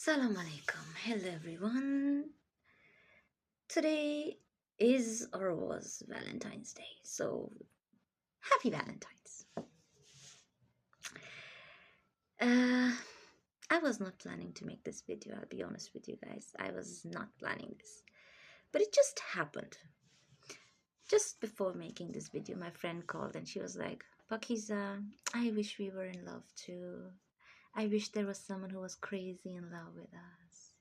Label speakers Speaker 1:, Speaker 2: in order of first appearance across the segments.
Speaker 1: Salam alaikum. Hello everyone. Today is or was Valentine's Day. So happy Valentine's. Uh I was not planning to make this video, I'll be honest with you guys. I was not planning this. But it just happened. Just before making this video, my friend called and she was like, Pakiza, I wish we were in love too. I wish there was someone who was crazy in love with us.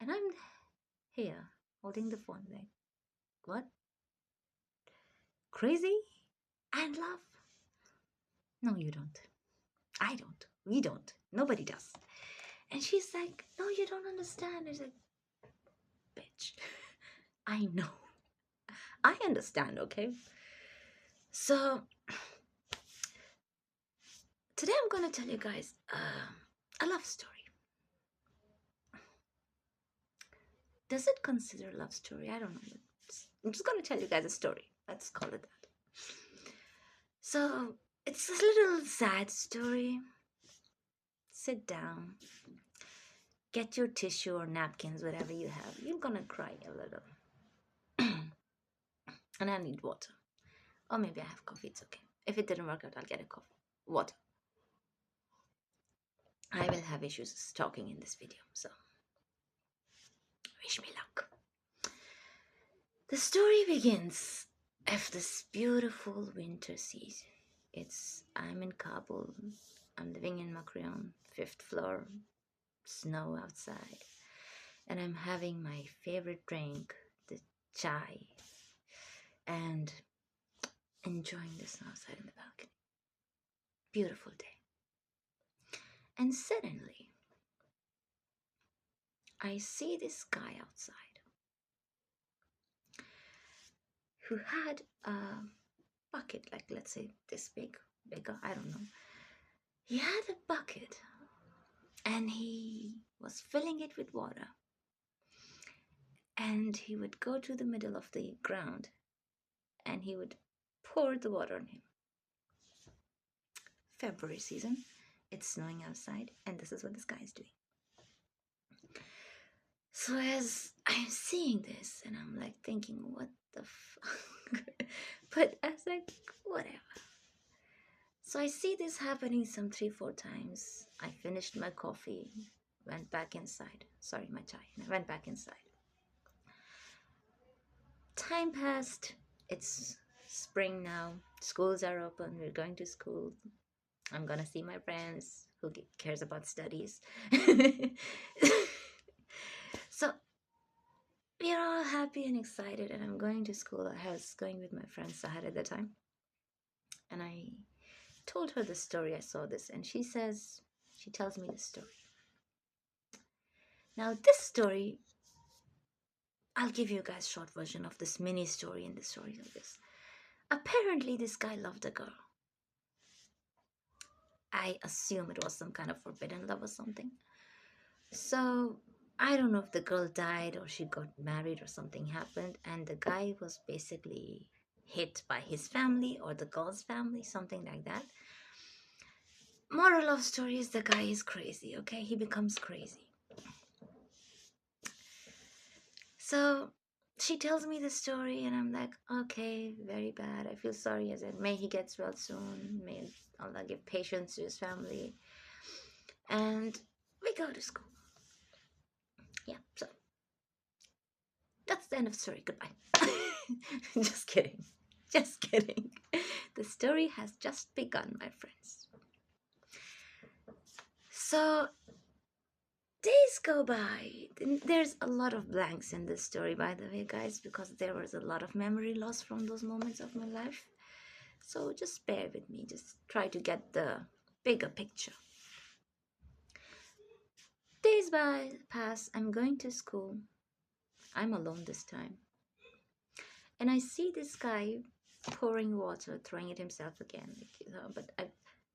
Speaker 1: And I'm here holding the phone like, what? Crazy and love? No, you don't. I don't. We don't. Nobody does. And she's like, no, you don't understand. I was like, bitch, I know. I understand, okay? So today I'm going to tell you guys a love story. Does it consider a love story? I don't know. I'm just going to tell you guys a story. Let's call it that. So it's a little sad story. Sit down. Get your tissue or napkins, whatever you have. You're going to cry a little. And I need water. Or maybe I have coffee, it's okay. If it didn't work out, I'll get a coffee. Water. I will have issues talking in this video, so wish me luck. The story begins of this beautiful winter season. I'm in Kabul. I'm living in Makrion, 5th floor, snow outside. And I'm having my favorite drink, the chai, and enjoying the snow outside in the balcony. Beautiful day. And suddenly, I see this guy outside who had a bucket, like let's say this bigger, I don't know. He had a bucket and he was filling it with water. And he would go to the middle of the ground and he would pour the water on him. February season, it's snowing outside, and this is what this guy is doing. So as I'm seeing this, and I'm like thinking, what the fuck? But I was like, whatever. So I see this happening some 3-4 times. I finished my coffee, went back inside. Sorry, my chai. And I went back inside. Time passed. It's spring now. Schools are open. We're going to school. I'm gonna see my friends. Who cares about studies? So we are all happy and excited, and I'm going to school. I was going with my friend Sahar at the time, and I told her the story. I saw this, and she tells me the story. Now this story, I'll give you guys a short version of this mini story in the story of this. Apparently this guy loved a girl. I assume it was some kind of forbidden love or something. So I don't know if the girl died or she got married or something happened, and the guy was basically hit by his family or the girl's family, something like that. Moral of story is the guy is crazy, okay? He becomes crazy. So she tells me the story and I'm like, okay, very bad. I feel sorry. I said, may he gets well soon. May Allah give patience to his family. And we go to school. Yeah, so that's the end of the story. Goodbye. Just kidding. Just kidding. The story has just begun, my friends. So days go by. There's a lot of blanks in this story, by the way, guys, because there was a lot of memory loss from those moments of my life. So just bear with me. Just try to get the bigger picture. Days pass. I'm going to school. I'm alone this time. And I see this guy pouring water, throwing it himself again. But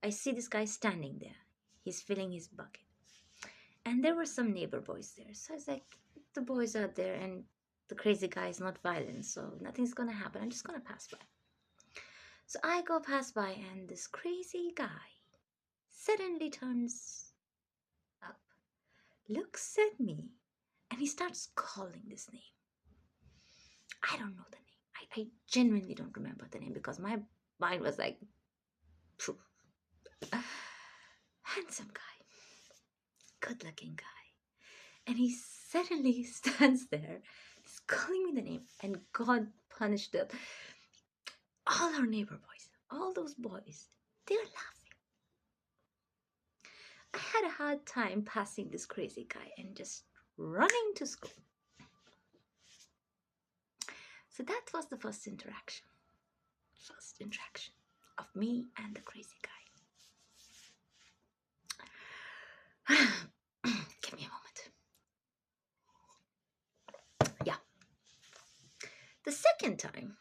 Speaker 1: I see this guy standing there. He's filling his bucket. And there were some neighbor boys there. So I was like, the boys are there and the crazy guy is not violent, so nothing's going to happen. I'm just going to pass by. So I go past by and this crazy guy suddenly turns up looks at me and he starts calling this name. I don't know the name. I genuinely don't remember the name because my mind was like, phew. Handsome guy, good looking guy. And he suddenly stands there, he's calling me the name, and God punished them. All our neighbor boys, all those boys, they're laughing. I had a hard time passing this crazy guy and just running to school. So that was the first interaction. First interaction of me and the crazy guy. Give me a moment. Yeah. The second time,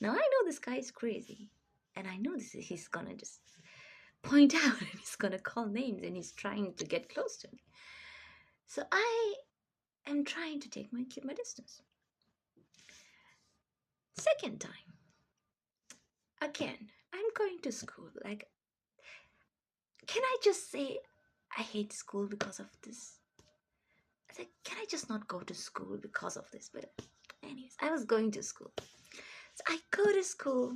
Speaker 1: now I know this guy is crazy, and I know he's gonna just point out and he's gonna call names and he's trying to get close to me. So I am trying to keep my distance. Second time, again, I'm going to school. Like, can I just say I hate school because of this? Like, can I just not go to school because of this? But anyways, I was going to school. So I go to school,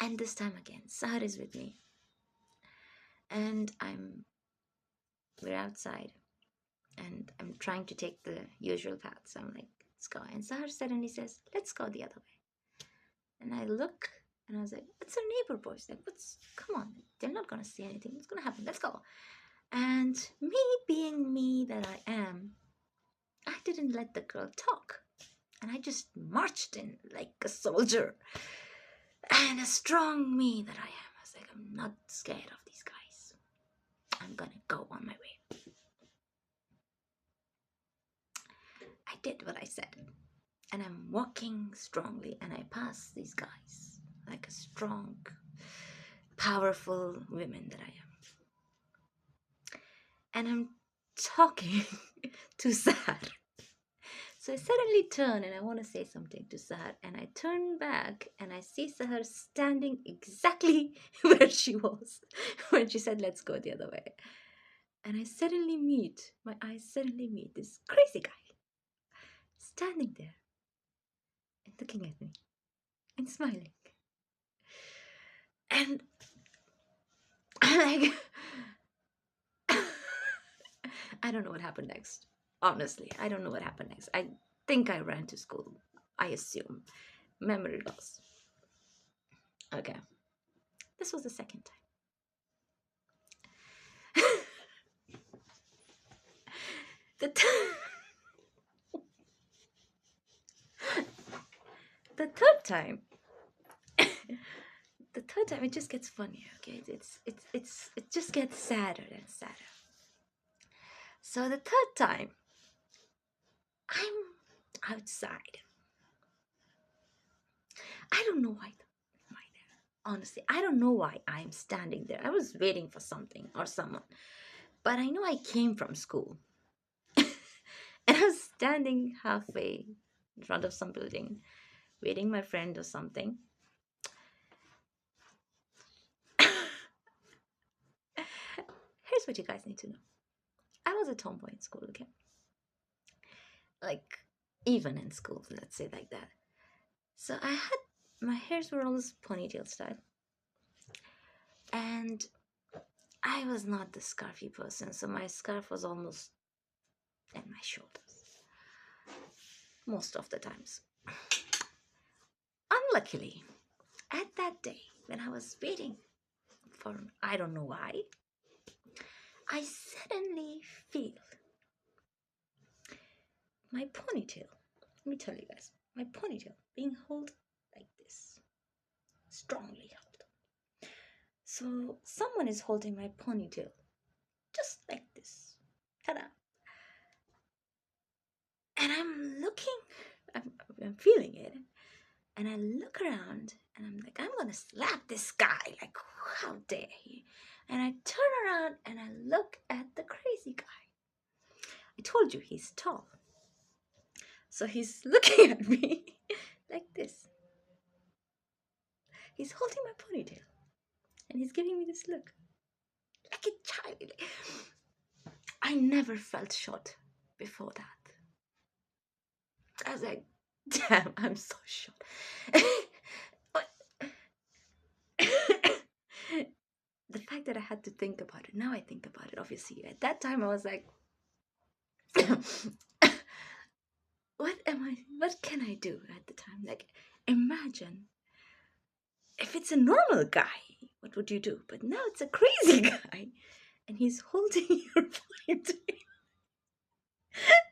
Speaker 1: and this time again, Sahar is with me. And we're outside, and I'm trying to take the usual path. So I'm like, let's go. And Sahar suddenly says, let's go the other way. And I look, and I was like, it's our neighbor boys. Like, come on, they're not going to see anything. What's going to happen? Let's go. And me being me that I am, I didn't let the girl talk. And I just marched in like a soldier. And a strong me that I am, I was like, I'm not scared of these guys. I'm going to go on my way. I did what I said. And I'm walking strongly, and I pass these guys like a strong, powerful woman that I am. And I'm talking to Sahar. So I suddenly turn and I want to say something to Sahar, and I turn back and I see Sahar standing exactly where she was when she said, let's go the other way. And my eyes suddenly meet this crazy guy standing there and looking at me and smiling. And like, I don't know what happened next. Honestly, I don't know what happened next. I think I ran to school. I assume. Memory loss. Okay. This was the second time. the, the third time. The third time it just gets funnier. Okay, it just gets sadder and sadder. So the third time, I'm outside. I don't know why. Honestly, I don't know why I'm standing there. I was waiting for something or someone, but I know I came from school, and I was standing halfway in front of some building, waiting my friend or something. Here's what you guys need to know. I was a tomboy in school, okay? Like, even in school, let's say like that. So my hairs were always ponytail style. And I was not the scarfy person, so my scarf was almost at my shoulders. Most of the times. Unluckily, at that day, when I was waiting for, I don't know why, I suddenly feel my ponytail. Let me tell you guys, my ponytail being held like this, strongly held. So someone is holding my ponytail just like this. Ta-da! And I'm looking, I'm feeling it. And I look around and I'm like, I'm gonna slap this guy. Like, how dare he? And I turn around and I look at the crazy guy. I told you he's tall. So he's looking at me like this. He's holding my ponytail and he's giving me this look. Like a child. I never felt shot before that. I was like, damn, I'm so shot. But the fact that I had to think about it, now I think about it, obviously. At that time, I was like, what can I do at the time? Like, imagine if it's a normal guy, what would you do? But now it's a crazy guy, and he's holding your point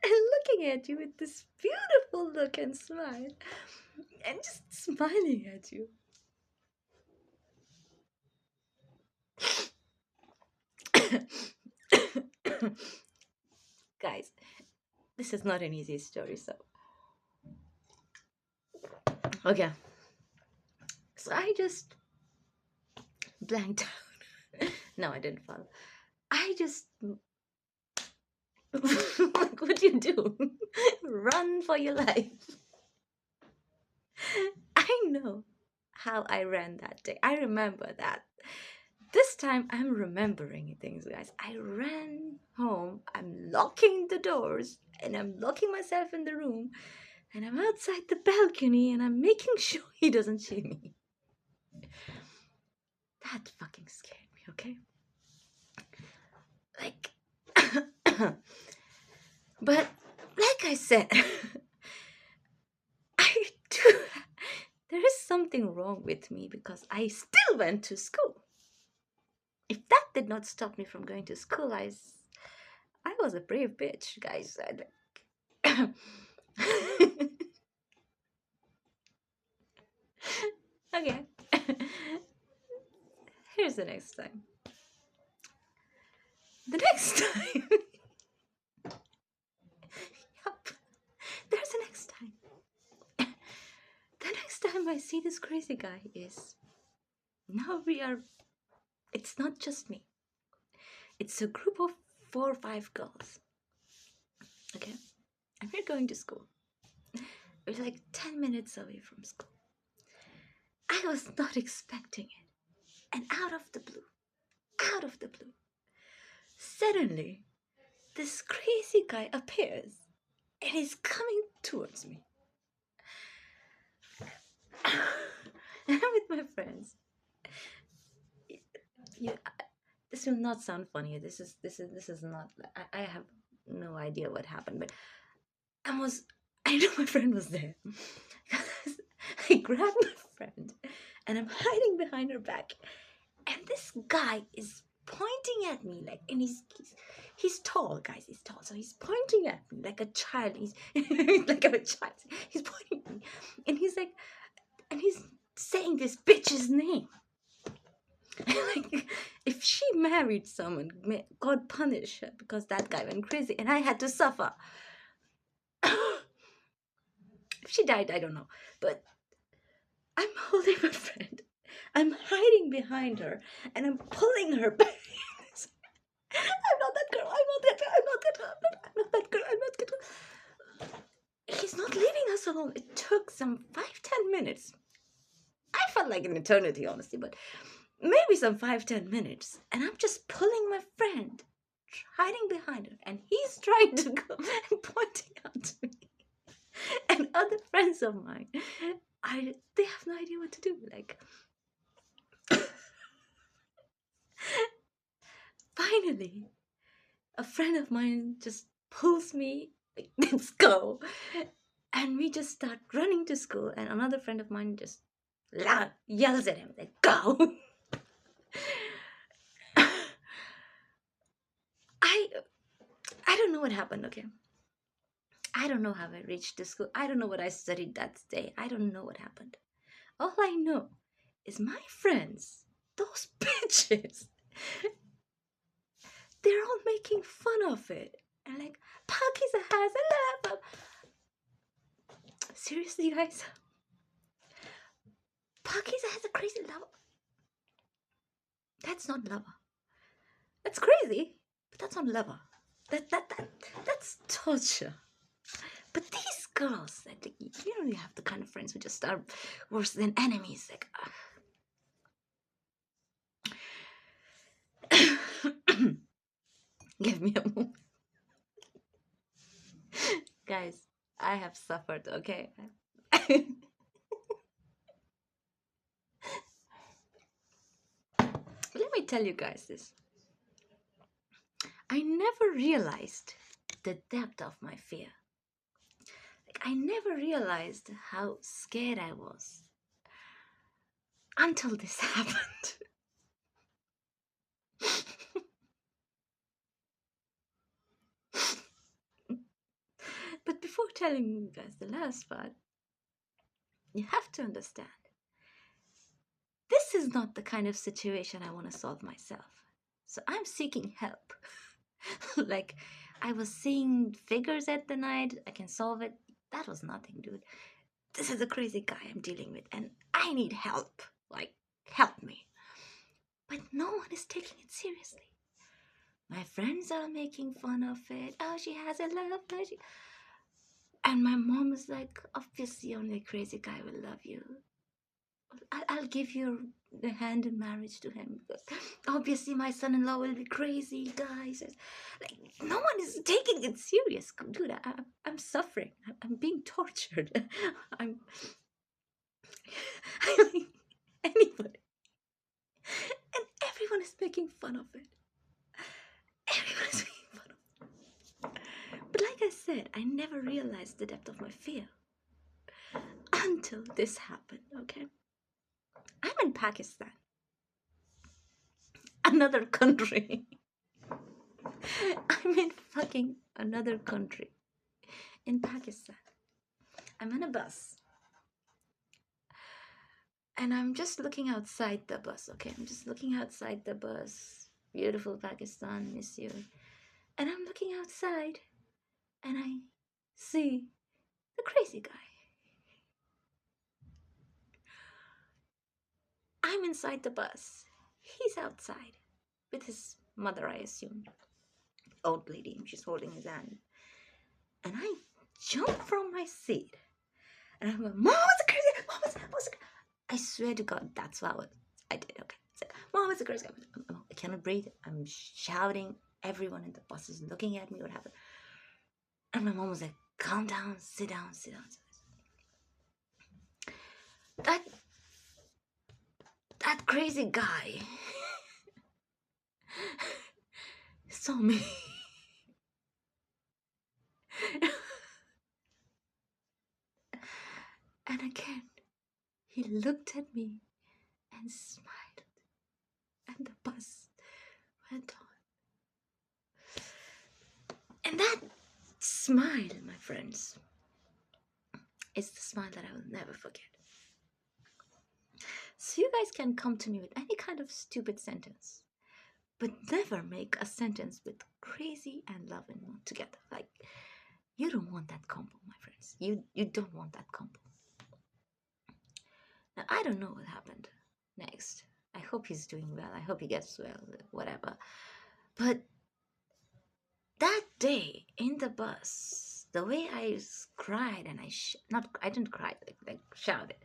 Speaker 1: and looking at you with this beautiful look and smile, and just smiling at you. Guys, this is not an easy story, so okay. So I just blanked out. No, I didn't fall. I just like, what do you do? Run for your life. I know how I ran that day. I remember that. This time I'm remembering things, guys. I ran home, I'm locking the doors, and I'm locking myself in the room, and I'm outside the balcony, and I'm making sure he doesn't see me. That fucking scared me, okay? Like, but like I said, I do. There is something wrong with me because I still went to school. If that did not stop me from going to school, I was a brave bitch, guys. Okay. Here's the next time. The next time. Yup. There's the next time. The next time I see this crazy guy is now it's not just me. It's a group of 4 or 5 girls. Okay. And we're going to school. We're like 10 minutes away from school. I was not expecting it. And out of the blue, suddenly, this crazy guy appears and he's coming towards me. And I'm with my friends. Yeah, this will not sound funny. This is not. I have no idea what happened, but I know my friend was there. I grabbed my friend and I'm hiding behind her back, and this guy is pointing at me like, and he's tall, guys. He's tall, so he's pointing at me like a child. He's like a child. He's pointing at me, and he's like, and he's saying this bitch's name. Like, if she married someone, may God punish her because that guy went crazy, and I had to suffer. If she died, I don't know, but I'm holding my friend. I'm hiding behind her, and I'm pulling her back. I'm not that girl. I'm not that girl. I'm not that girl. I'm not that girl. I'm not that girl. He's not leaving us alone. It took some 5-10 minutes. I felt like an eternity, honestly, but maybe some 5-10 minutes. And I'm just pulling my friend, hiding behind her, and he's trying to go and pointing out to me. And other friends of mine, they have no idea what to do. Like, finally, a friend of mine just pulls me, like, let's go. And we just start running to school, and another friend of mine just yells at him, like, go. I don't know what happened, okay? I don't know how I reached the school. I don't know what I studied that day. I don't know what happened. All I know is my friends, those bitches, they're all making fun of it. And like, Pakisa has a love. Seriously, guys? Pakisa has a crazy lover. That's not lover. That's crazy, but that's not lover. That's torture. But these girls, like, you don't really have the kind of friends who just are worse than enemies. Like, give me a moment. Guys, I have suffered, okay? Let me tell you guys this. I never realized the depth of my fear. Like, I never realized how scared I was until this happened. But before telling you guys the last part, you have to understand this is not the kind of situation I want to solve myself. So I'm seeking help. Like, I was seeing figures at the night, I can solve it. That was nothing, dude. This is a crazy guy I'm dealing with, and I need help. Like, help me. But no one is taking it seriously. My friends are making fun of it. Oh, she has a love. And my mom is like, obviously, only a crazy guy will love you. I'll give you the hand in marriage to him because obviously my son-in-law will be crazy, guys. Like, no one is taking it serious, dude. I'm suffering. I'm being tortured. I'm anybody, and everyone is making fun of it. Everyone is making fun of it. But like I said, I never realized the depth of my fear until this happened. Okay, I'm in Pakistan, another country. I'm in fucking another country, in Pakistan. I'm on a bus and I'm just looking outside the bus, okay? I'm just looking outside the bus. Beautiful Pakistan, miss you. And I'm looking outside and I see the crazy guy. I'm inside the bus. He's outside with his mother, I assume. Old lady, she's holding his hand. And I jump from my seat. And I'm like, Mom, what's the crazy? Mom, what's the... I swear to God, that's what I did. Okay. It's like, Mom, what's the crazy? I cannot breathe. I'm shouting. Everyone in the bus is looking at me. What happened? And my mom was like, calm down, sit down, sit down. That that crazy guy saw me. And again, he looked at me and smiled. And the bus went on. And that smile, my friends, is the smile that I will never forget. So you guys can come to me with any kind of stupid sentence, but never make a sentence with crazy and love and one together. Like, you don't want that combo, my friends. You don't want that combo. Now, I don't know what happened next. I hope he's doing well. I hope he gets well, whatever. But that day in the bus, the way I cried and I didn't cry, like shouted.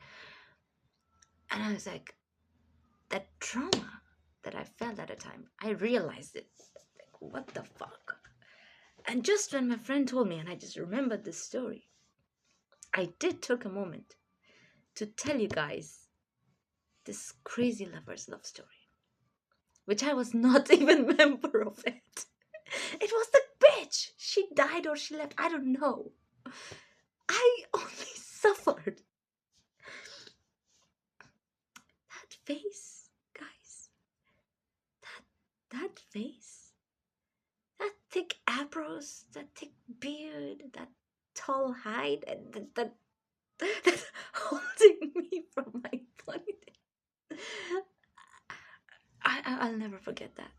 Speaker 1: And I was like, that trauma that I felt at the time, I realized it. Like, what the fuck? And just when my friend told me, and I just remembered this story, I did took a moment to tell you guys this crazy lover's love story, which I was not even a member of it. It was the bitch. She died or she left. I don't know. I only suffered. That face, guys. That face. That thick eyebrows, that thick beard, that tall height, and that holding me from my point. I'll never forget that.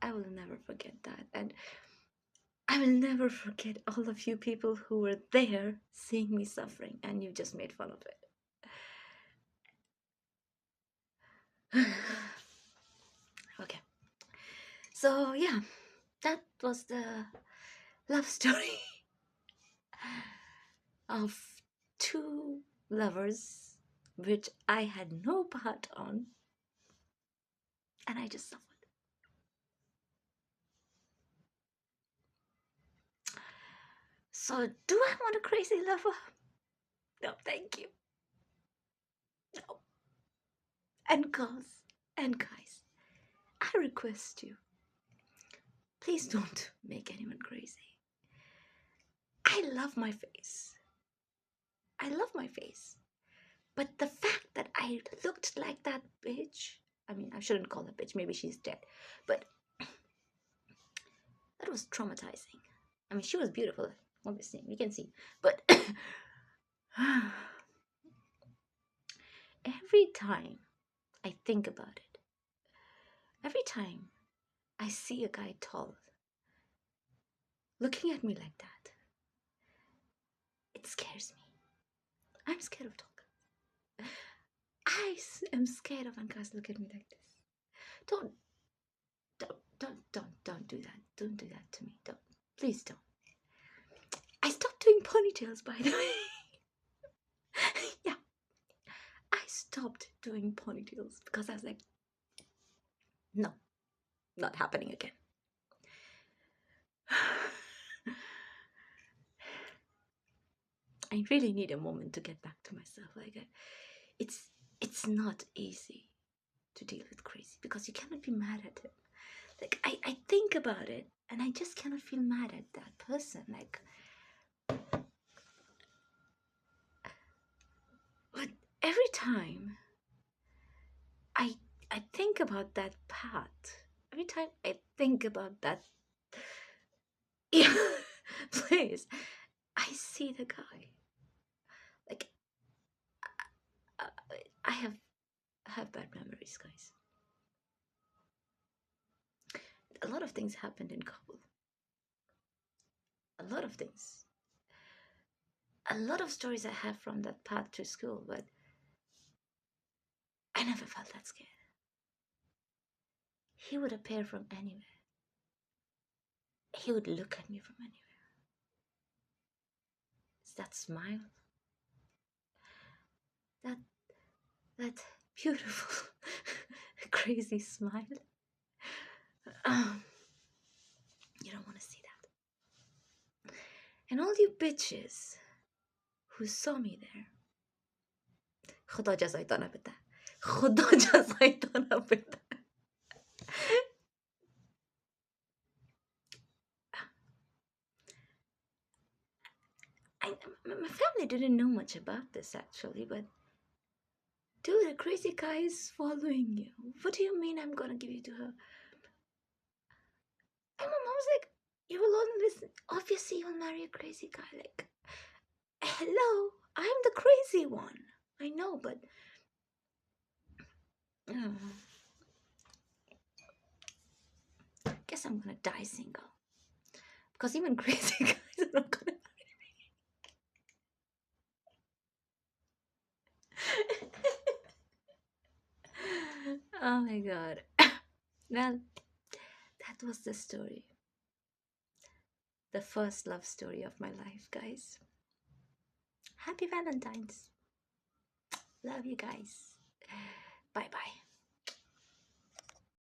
Speaker 1: I will never forget that. And I will never forget all of you people who were there seeing me suffering and you just made fun of it. Okay. So, yeah, that was the love story of two lovers which I had no part on and I just suffered. So, do I want a crazy lover? No, thank you. No. And girls and guys, I request you, please don't make anyone crazy. I love my face. I love my face. But the fact that I looked like that bitch, I mean, I shouldn't call her bitch, maybe she's dead, but that was traumatizing. I mean, she was beautiful, obviously, we can see. But every time I think about it, every time I see a guy tall looking at me like that, it scares me. I'm scared of tall guys. Am scared of when guys look at me like this. Don't, don't do that. Don't do that to me. Don't, please don't. I stopped doing ponytails, by the way. Yeah, I stopped doing ponytails because I was like, no, not happening again. I really need a moment to get back to myself. Like, it's not easy to deal with crazy because you cannot be mad at him. Like, I think about it and I just cannot feel mad at that person. Like, but every time I think about that part, every time I think about that place, I see the guy. Like, uh, I have bad memories, guys. A lot of things happened in Kabul. A lot of things. A lot of stories I have from that path to school, but I never felt that scared. He would appear from anywhere. He would look at me from anywhere. It's that smile, that that beautiful, crazy smile. Um, you don't want to see that. And all you bitches who saw me there, خدا جزایتان بده. خدا جزایتان بده. My family didn't know much about this actually, but dude, a crazy guy is following you. What do you mean I'm gonna give you to her? And my mom's like, you will always, obviously you'll marry a crazy guy. Like, hello, I'm the crazy one. I know, but guess I'm gonna die single. Because even crazy guys are not gonna Oh my god. Well, that was the story. The first love story of my life, guys. Happy Valentine's. Love you guys. Bye bye.